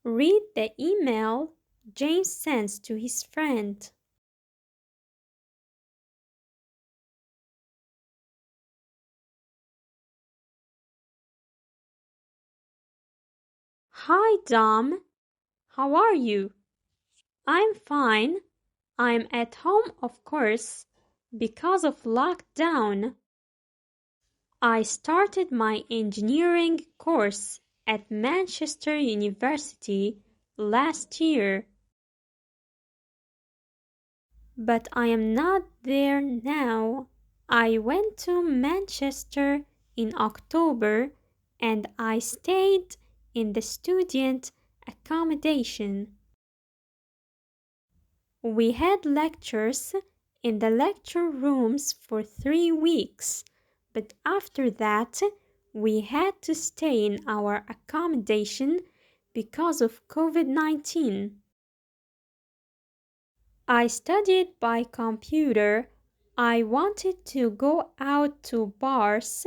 Read the email James sends to his friend. Hi, Dom. How are you? I'm fine. I'm at home, of course, because of lockdown. I started my engineering course at Manchester University last year. But I am not there now. I went to Manchester in October and I stayed in the student accommodation. We had lectures in the lecture rooms for 3 weeks, but after that we had to stay in our accommodation because of COVID-19. I studied by computer. I wanted to go out to bars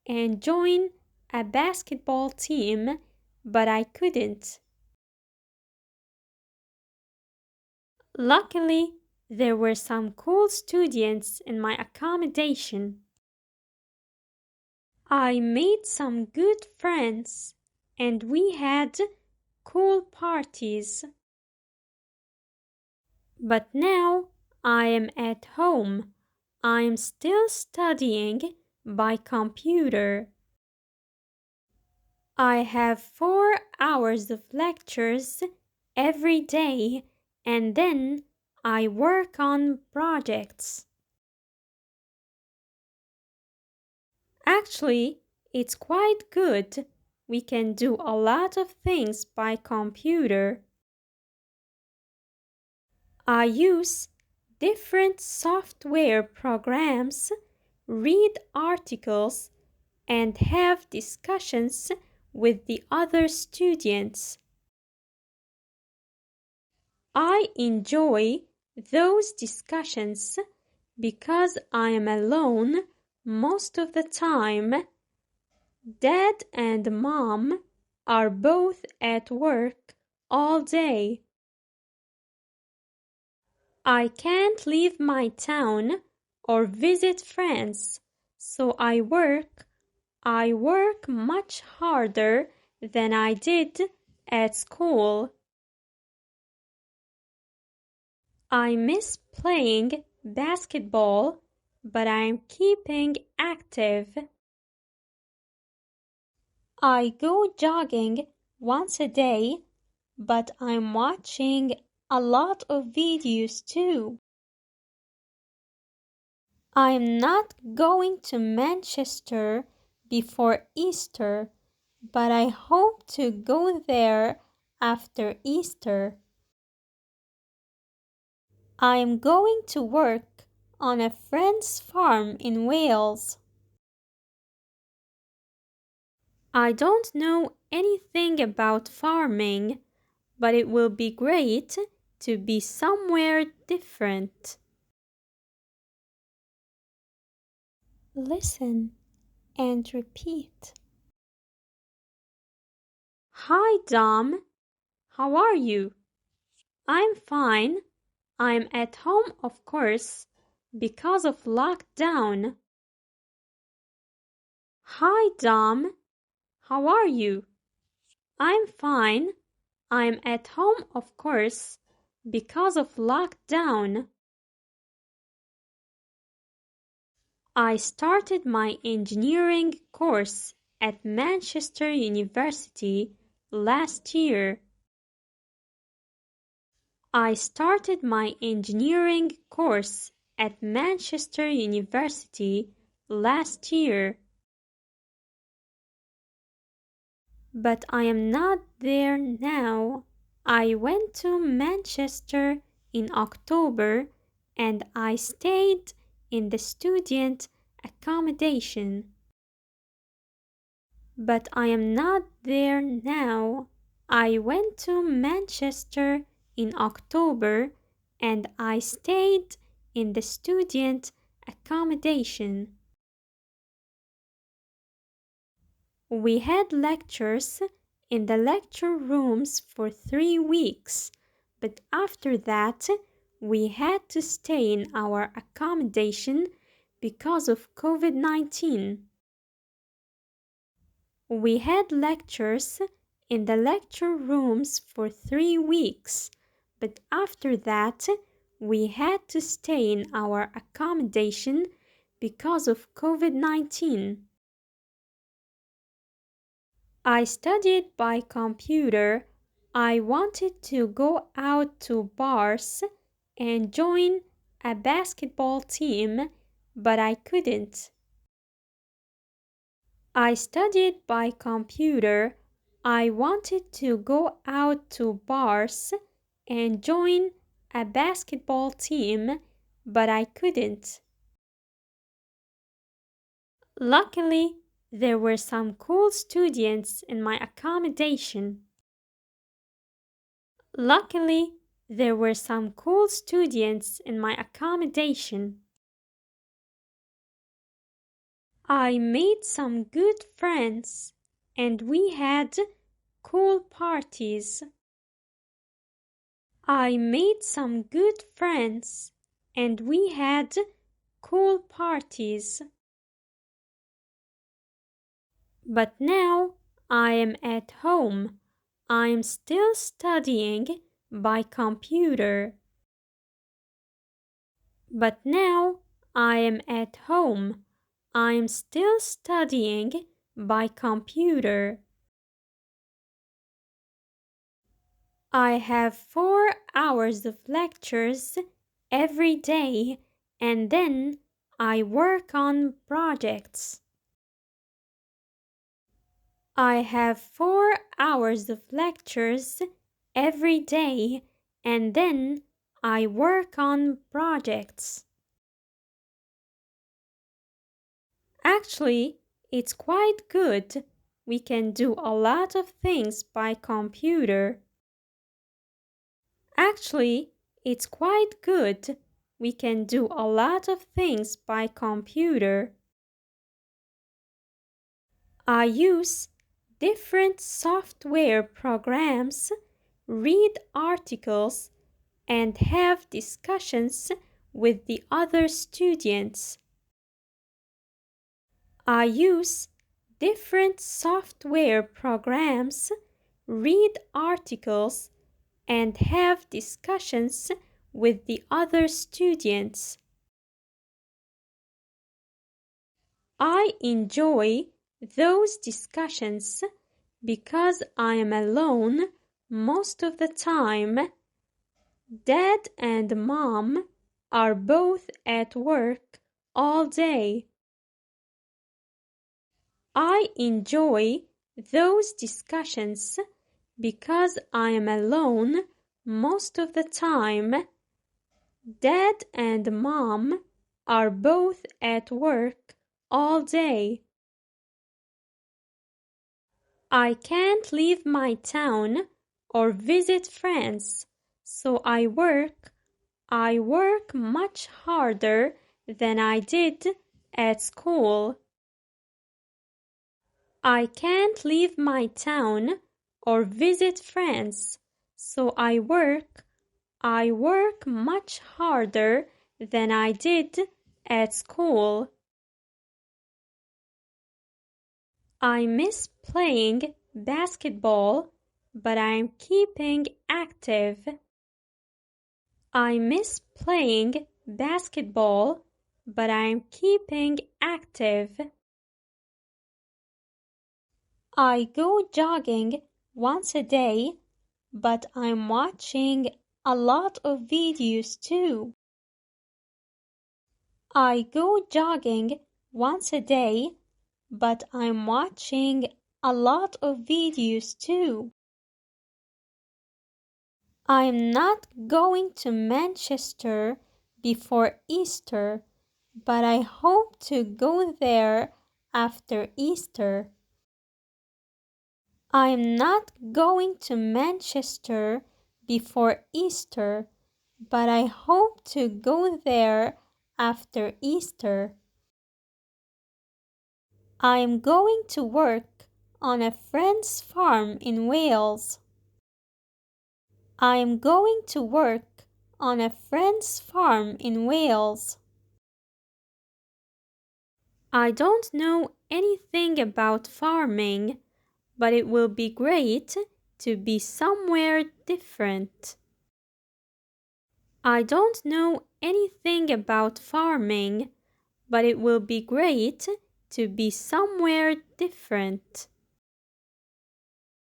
and join a basketball team, but I couldn't. Luckily, there were some cool students in my accommodation. I made some good friends and we had cool parties. But now I am at home. I'm still studying by computer. I have 4 hours of lectures every day and then I work on projects. Actually, it's quite good. We can do a lot of things by computer. I use different software programs, read articles, and have discussions with the other students. I enjoy those discussions because I am alone most of the time. Dad and Mom are both at work all day. I can't leave my town or visit friends, so I work much harder than I did at school. I miss playing basketball, but I'm keeping active. I go jogging once a day, but I'm watching a lot of videos too. I'm not going to Manchester before Easter, but I hope to go there after Easter. I'm going to work on a friend's farm in Wales. I don't know anything about farming, but it will be great to be somewhere different. Listen and repeat. Hi, Dom. How are you? I'm fine. I'm at home, of course, because of lockdown. Hi, Dom. How are you? I'm fine. I'm at home, of course, because of lockdown. I started my engineering course at Manchester University last year. I started my engineering course at Manchester University last year. But I am not there now. I went to Manchester in October and I stayed in the student accommodation. But I am not there now. I went to Manchester in October and I stayed in the student accommodation. We had lectures in the lecture rooms for 3 weeks, but after that, we had to stay in our accommodation because of COVID-19. We had lectures in the lecture rooms for 3 weeks, but after that, we had to stay in our accommodation because of COVID-19. I studied by computer. I wanted to go out to bars and join a basketball team, but I couldn't. I studied by computer. I wanted to go out to bars and join a basketball team, but I couldn't. Luckily, there were some cool students in my accommodation. Luckily, there were some cool students in my accommodation. I made some good friends and we had cool parties. I made some good friends and we had cool parties. But now I am at home. I am still studying by computer. But now I am at home. I am still studying by computer. I have 4 hours of lectures every day and then I work on projects. I have 4 hours of lectures every day and then I work on projects. Actually, it's quite good. We can do a lot of things by computer. Actually, it's quite good. We can do a lot of things by computer. I use different software programs, read articles, and have discussions with the other students. I use different software programs, read articles, and have discussions with the other students. I enjoy those discussions because I am alone most of the time. Dad and Mom are both at work all day. I enjoy those discussions because I am alone most of the time. Dad and Mom are both at work all day. I can't leave my town or visit friends, so I work much harder than I did at school. I can't leave my town or visit friends, so I work much harder than I did at school. I miss playing basketball, but I'm keeping active. I miss playing basketball, but I'm keeping active. I go jogging once a day, but I'm watching a lot of videos too. I go jogging once a day, but I'm watching a lot of videos too. I'm not going to Manchester before Easter, but I hope to go there after Easter. I'm not going to Manchester before Easter, but I hope to go there after Easter. I'm going to work on a friend's farm in Wales. I am going to work on a friend's farm in Wales. I don't know anything about farming, but it will be great to be somewhere different. I don't know anything about farming, but it will be great to be somewhere different.